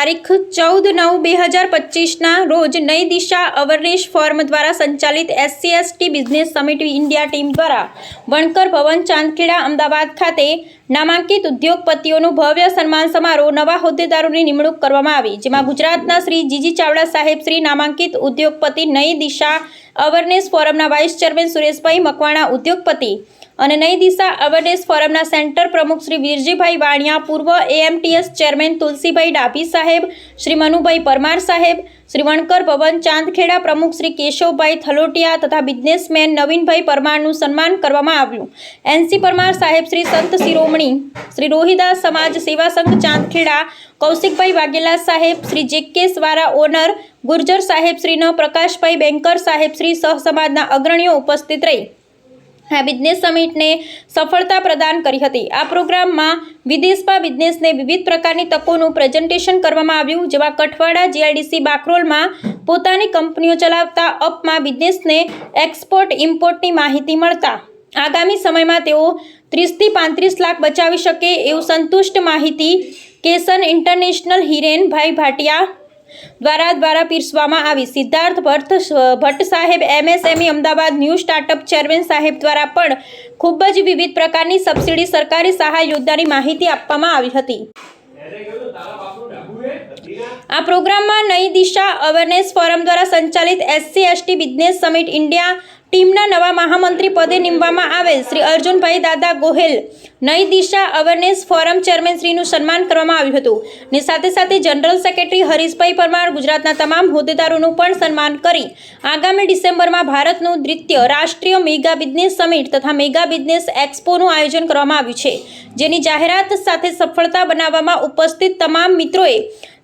તારીખ 14/9/2025 રોજ નઈ દિશા અવેરનેસ ફોરમ દ્વારા સંચાલિત SC/ST business summit India team દ્વારા વણકર ભવન ચાંદખેડા અમદાવાદ ખાતે નામાંકિત ઉદ્યોગપતિઓનું ભવ્ય સન્માન સમારોહ નવા હોદ્દેદારોની નિમણૂક કરવામાં આવી, જેમાં ગુજરાતના શ્રી જીજી ચાવડા સાહેબ શ્રી નામાંકિત ઉદ્યોગપતિ, નઈ દિશા અવેરનેસ ફોરમના વાઇસ ચેરમેન સુરેશભાઈ મકવાણા ઉદ્યોગપતિ અને નઈ દિશા અવેરનેસ ફોરમના સેન્ટર પ્રમુખ શ્રી વીરજીભાઈ વાણિયા, પૂર્વ AMTS ચેરમેન તુલસીભાઈ ડાભી સાહેબ, શ્રી મનુભાઈ પરમાર સાહેબ, શ્રી વણકર ભવન ચાંદખેડા પ્રમુખ શ્રી કેશવભાઈ થલોટિયા તથા બિઝનેસમેન નવીનભાઈ પરમારનું સન્માન કરવામાં આવ્યું। NC પરમાર સાહેબ, શ્રી સંત શિરોમણી શ્રી રોહિદાસ સમાજ સેવા સંઘ ચાંદખેડા કૌશિકભાઈ વાઘેલા સાહેબ, શ્રી JK સ્વારા ઓનર ગુર્જર સાહેબ શ્રીનો પ્રકાશભાઈ બેંકર સાહેબ શ્રી સહ સમાજના અગ્રણીઓ ઉપસ્થિત રહી આ બિઝનેસ સમિટને સફળતા પ્રદાન કરી હતી। આ પ્રોગ્રામમાં વિદેશમાં બિઝનેસને વિવિધ પ્રકારની તકોનું પ્રેઝન્ટેશન કરવામાં આવ્યું, જેમાં કઠવાડા GIDC બાકરોલમાં પોતાની કંપનીઓ ચલાવતા અપમાં બિઝનેસને એક્સપોર્ટ ઇમ્પોર્ટની માહિતી મળતા આગામી સમયમાં તેઓ 30 થી 35 લાખ બચાવી શકે એવું સંતુષ્ટ માહિતી કેસન ઇન્ટરનેશનલ હિરેનભાઈ ભાટિયા દ્વારા પીરસવામાં આવી। સિદ્ધાર્થ ભટ્ટ સાહેબ MSME Ahmedabad new startup chairman સાહેબ દ્વારા પણ ખૂબ જ વિવિધ પ્રકારની સબસિડી સરકારી સહાય યોજનાની માહિતી આપવામાં આવી હતી। આ પ્રોગ્રામમાં નઈ દિશા અવેરનેસ ફોરમ દ્વારા સંચાલિત SC/ST બિઝનેસ સમિટ ઇન્ડિયા ટીમના નવા મહામંત્રી પદે નિમવામાં આવેલ શ્રી અર્જુનભાઈ દાદા ગોહેલ નઈ દિશા અવેરનેસ ફોરમ ચેરમેન શ્રીનું સન્માન કરવામાં આવ્યું હતું ને સાથે સાથે જનરલ સેક્રેટરી હરીશભાઈ પરમાર ગુજરાતના તમામ હોદ્દેદારોનું પણ સન્માન કરી આગામી ડિસેમ્બરમાં ભારતનું દ્વિતીય રાષ્ટ્રીય મેગા બિઝનેસ સમિટ તથા મેગા બિઝનેસ એક્સપોનું આયોજન કરવામાં આવ્યું છે, જેની જાહેરાત સાથે સફળતા બનાવવામાં ઉપસ્થિત તમામ મિત્રોએ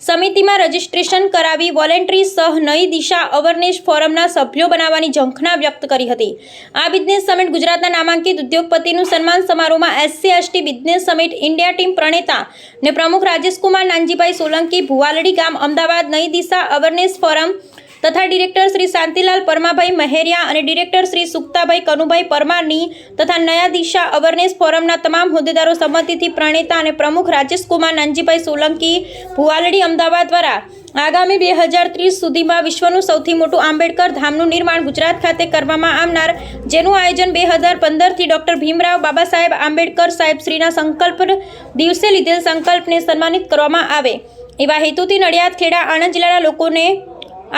સમિતિમાં રજીસ્ટ્રેશન કરાવી વોલેન્ટરી સહ નઈ દિશા અવેરનેસ ફોરમના સભ્યો બનાવવાની ઝંખના વ્યક્ત કરી હતી। આ બિઝનેસ સમિટ ગુજરાતના નામાંકિત ઉદ્યોગપતિનું સન્માન સમારોહમાં SC/ST business summit India team પ્રણેતા ને પ્રમુખ રાજેશકુમાર નાનજીભાઈ સોલંકી, ભુવાલડી ગામ, અમદાવાદ નઈ દિશા અવેરનેસ ફોરમ તથા ડિરેક્ટર શ્રી શાંતિલાલ પરમાભાઈ મહેરિયા અને ડિરેક્ટર શ્રી સુક્તાભાઈ કનુભાઈ પરમારની તથા નયા દિશા અવેરનેસ ફોરમના તમામ હોદ્દેદારો સંમતિથી પ્રણેતા અને પ્રમુખ રાજેશકુમાર નાનજીભાઈ સોલંકી, ભુવાલડી, અમદાવાદ દ્વારા આગામી 2030 સુધીમાં વિશ્વનું સૌથી મોટું આંબેડકર ધામનું નિર્માણ ગુજરાત ખાતે કરવામાં આવનાર, જેનું આયોજન 2015થી ડૉક્ટર ભીમરાવ બાબા સાહેબ આંબેડકર સાહેબ શ્રીના સંકલ્પ દિવસે લીધેલ સંકલ્પને સન્માનિત કરવામાં આવે એવા હેતુથી નડિયાદ, ખેડા, આણંદ જિલ્લાના લોકોને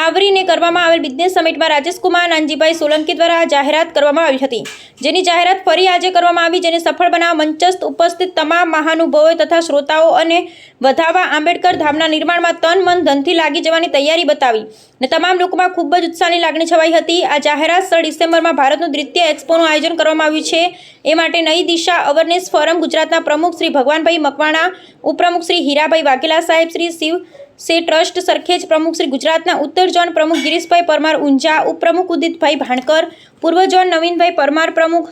આવરીને કરવામાં આવેલ બિઝનેસ સમિટમાં રાજેશકુમાર નાનજીભાઈ સોલંકી દ્વારા જાહેરાત કરવામાં આવી હતી, જેની જાહેરાત ફરી આજે કરવામાં આવી, જેને સફળ બનાવવા મંચસ્થ ઉપસ્થિત તમામ મહાનુભાવો તથા શ્રોતાઓ અને વધાવવા આંબેડકર ધામના નિર્માણમાં તન, મન, ધનથી લાગી જવાની તૈયારી બતાવી ને તમામ લોકોમાં ખૂબ જ ઉત્સાહની લાગણી છવાઈ હતી। આ જાહેરાત સ્થળ ડિસેમ્બરમાં ભારતનું દ્વિતીય એક્સપોનું આયોજન કરવામાં આવ્યું છે, એ માટે નઈ દિશા અવેરનેસ ફોરમ ગુજરાતના પ્રમુખ શ્રી ભગવાનભાઈ મકવાણા, ઉપપ્રમુખ શ્રી હીરાભાઈ વાઘેલા સાહેબ, શ્રી શિવ સે ટ્રસ્ટ સરખેજ પ્રમુખ શ્રી ગુજરાતના ઉત્તર ઝોન પ્રમુખ ગિરીશભાઈ પરમાર ઊંઝા, ઉપપ્રમુખ ઉદિતભાઈ ભાણકર, પૂર્વ ઝોન નવીનભાઈ પરમાર પ્રમુખ,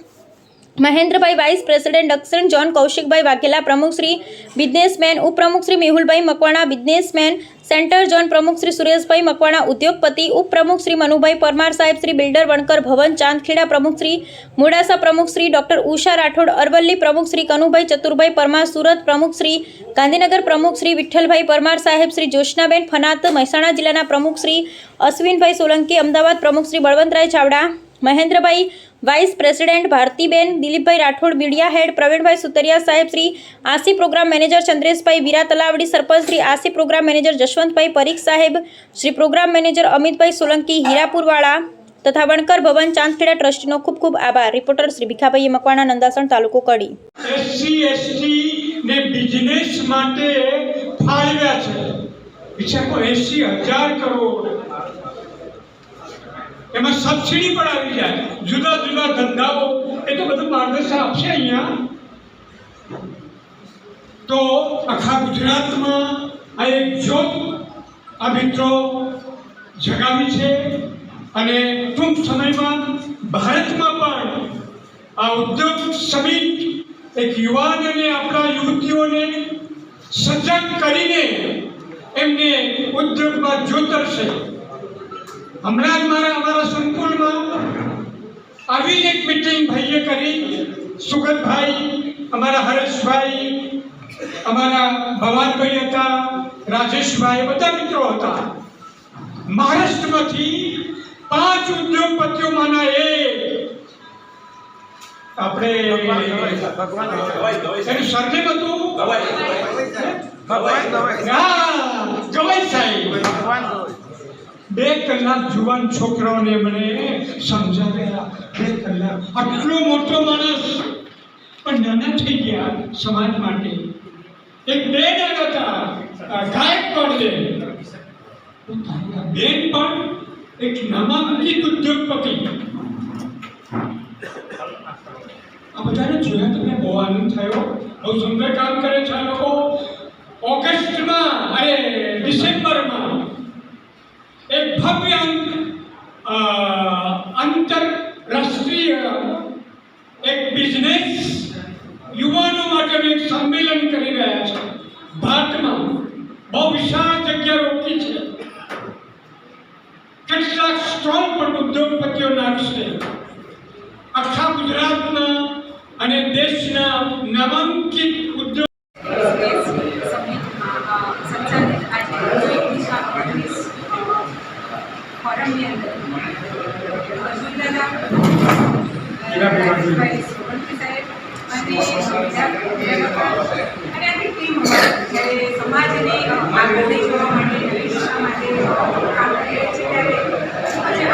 મહેન્દ્રભાઈ વાઇસ પ્રેસિડેન્ટ દક્ષિણ ઝોન કૌશિકભાઈ વાઘેલા પ્રમુખ શ્રી બિઝનેસમેન, ઉપપ્રમુખ શ્રી મેહુલભાઈ મકવાણા બિઝનેસમેન, સેન્ટર ઝોન પ્રમુખ શ્રી સુરેશભાઈ મકવાણા ઉદ્યોગપતિ, ઉપપ્રમુખ શ્રી મનુભાઈ પરમાર સાહેબ શ્રી બિલ્ડર વણકર ભવન ચાંદખેડા, પ્રમુખ શ્રી મોડાસા પ્રમુખ શ્રી ડૉક્ટર ઉષા રાઠોડ અરવલ્લી, પ્રમુખ શ્રી કનુભાઈ ચતુરભાઈ પરમાર સુરત, પ્રમુખ શ્રી ગાંધીનગર, પ્રમુખ શ્રી વિઠ્ઠલભાઈ પરમાર સાહેબ શ્રી જોશનાબેન ફનાત મહેસાણા જિલ્લાના પ્રમુખ શ્રી અશ્વિનભાઈ સોલંકી અમદાવાદ, પ્રમુખ શ્રી બળવંતરાય ચાવડા, મહેન્દ્રભાઈ વાઇસ પ્રેસિડેન્ટ ભારતીબેન, દિલીપભાઈ રાઠોડ મીડિયા હેડ, પ્રવીણભાઈ સુતરિયા સાહેબ શ્રી આસી પ્રોગ્રામ મેનેજર ચંદ્રેશભાઈ વીરા તલાવડી, સરપંચ શ્રી આસી પ્રોગ્રામ મેનેજર જશવંતભાઈ પરીખ સાહેબ, શ્રી પ્રોગ્રામ મેનેજર અમિતભાઈ સોલંકી હીરાપુરવાળા તથા વણકર ભવન ચાંદખેડા ટ્રસ્ટીનો ખૂબ ખૂબ આભાર। રિપોર્ટર શ્રી ભીખાભાઈ મકવાણા, નંદાસણ, તાલુકો કડી। SC/ST ને બિઝનેસ માટે ફાળવ્યા છે, વિચારો 80,000 કરોડ, એમાં સબસિડી પણ આવી જાય, જુદા જુદા ધંધાઓ, એ તો બધું માર્ગદર્શન આપશે અહીંયા। તો આખા ગુજરાતમાં આ એક જોત આ મિત્રો જગાવી છે અને ટૂંક સમયમાં ભારતમાં પણ આ ઉદ્યોગ સમિટ એક યુવાન અને આપણા યુવતીઓને સજગ કરીને એમને ઉદ્યોગમાં જોતરશે। હમણાં જ અમારા સંકુલમાં આવી એક મીટિંગ ભાઈએ કરી, સુગતભાઈ, અમારા હરેશભાઈ, અમારા ભવાનભાઈ હતા, રાજેશભાઈ, બધા મિત્રો હતા. મહારાષ્ટ્રમાંથી 5 ઉદ્યોગપતિઓમાંના એક આપણે એનું સરનેમ હતું ગવાઈ સાહેબ. 2 કલાક જુવાન છોકરાઓને મને સમજાવ્યા. 2 કલાક આટલો મોટો માણસ પણ નાના થઈ ગયા સમાજ માટે. એક બેન હતા ગાયકવાડ બેન, બેન પણ એક નામાંકિત ઉદ્યોગપતિ. આ બધાને જોયા તમને બહુ આનંદ થયો. બહુ સુંદર કામ કરે છે આ લોકો. ઓગસ્ટમાં અરે ડિસેમ્બરમાં એક ભવ્ય આંતરરાષ્ટ્રીય એક બિઝનેસ યુવાનો માટેનું એક સંમેલન કરી રહ્યા છે ભારતમાં. બહુ વિશાળ જગ્યા રોકી છે. કેટલાક સ્ટોલ પણ ઉદ્યોગપતિઓ નાખશે. આખા ગુજરાતના અને દેશના નામાંકિત ઉદ્યોગ ફોરમની અંદર સમાજને આગળ લઈ જવા માટે દિશા માટે કામ કરે છે ત્યારે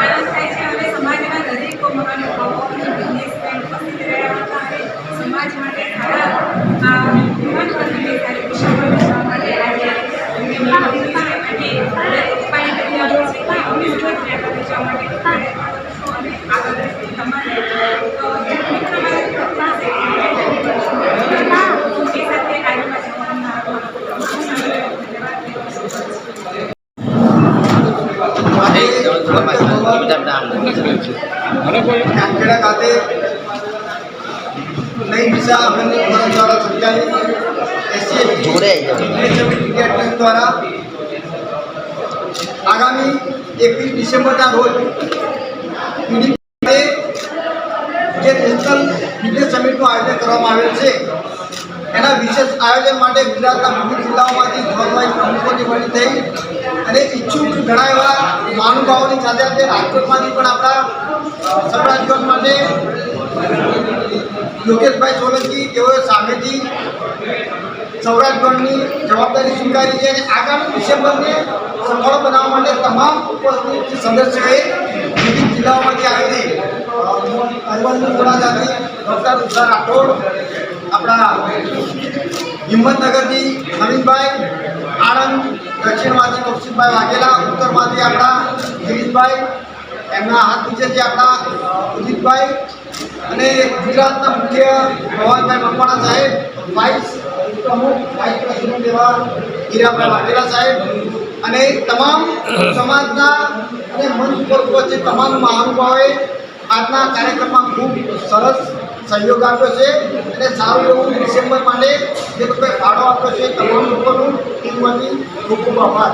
આનંદ થાય છે. અને સમાજના દરેક મહાનુભાવો અને બિઝનેસમેન ઉપસ્થિત રહ્યા હતા અને સમાજ માટે સારા પ્રધાનમંત્રીને સારી દિશામાં જવા માટે આજે અને દરેક ઉપાય કરી આવ્યો છે કે અમે સમાજને આગળ લઈ જવા માટે અને આગળ તમારે ખેડા ખાતે નઈ દિશા અભિયાન દ્વારા સંચાલિત દ્વારા આગામી 21 ડિસેમ્બરના રોજ જે નેશનલ બિઝનેસ સમિટનું આયોજન કરવામાં આવેલ છે. એના વિશેષ આયોજન માટે ગુજરાતના વિવિધ જિલ્લાઓમાંથી જોગવાઈ પ્રમુખોની વડી થઈ અને ઈચ્છુક ઘણા એવા મહાનુભાવોની સાથે સાથે રાજકોટમાંથી પણ આપણા સૌરાષ્ટ્ર માટે યોગેશભાઈ સોલંકી તેઓએ સામેથી સૌરાષ્ટ્રની જવાબદારી સ્વીકારી છે. અને આગામી ડિસેમ્બરને સફળ બનાવવા માટે તમામ ઉપસ્થિત સદસ્યોએ વિવિધ જિલ્લાઓમાંથી આવીને અરવલ્લી મોડાસાથી ડૉક્ટર ઉષા રાઠોડ, આપણા હિંમતનગરથી નવીનભાઈ, આણંદ દક્ષિણમાંથી કૌશિકભાઈ વાઘેલા, ઉત્તરમાંથી આપણા ગિરીશભાઈ, એમના હાથ નીચેથી આપણા ઉદિતભાઈ અને ગુજરાતના મુખ્ય ભવાનભાઈ મકવાણા સાહેબ, વાઇસ પ્રમુખ વાઇસ પ્રેસિડેન્ટ એવા હીરાભાઈ વાઘેલા સાહેબ અને તમામ સમાજના અને મંચ પર ઉપસ્થિત તમામ મહાનુભાવોએ આજના કાર્યક્રમમાં ખૂબ સરસ સહયોગ આપ્યો છે. અને સારું એવું ડિસેમ્બર માટે જે લોકોએ ફાળો આપ્યો છે તમામ લોકોનું ટીમ વતી ખૂબ ખૂબ આભાર.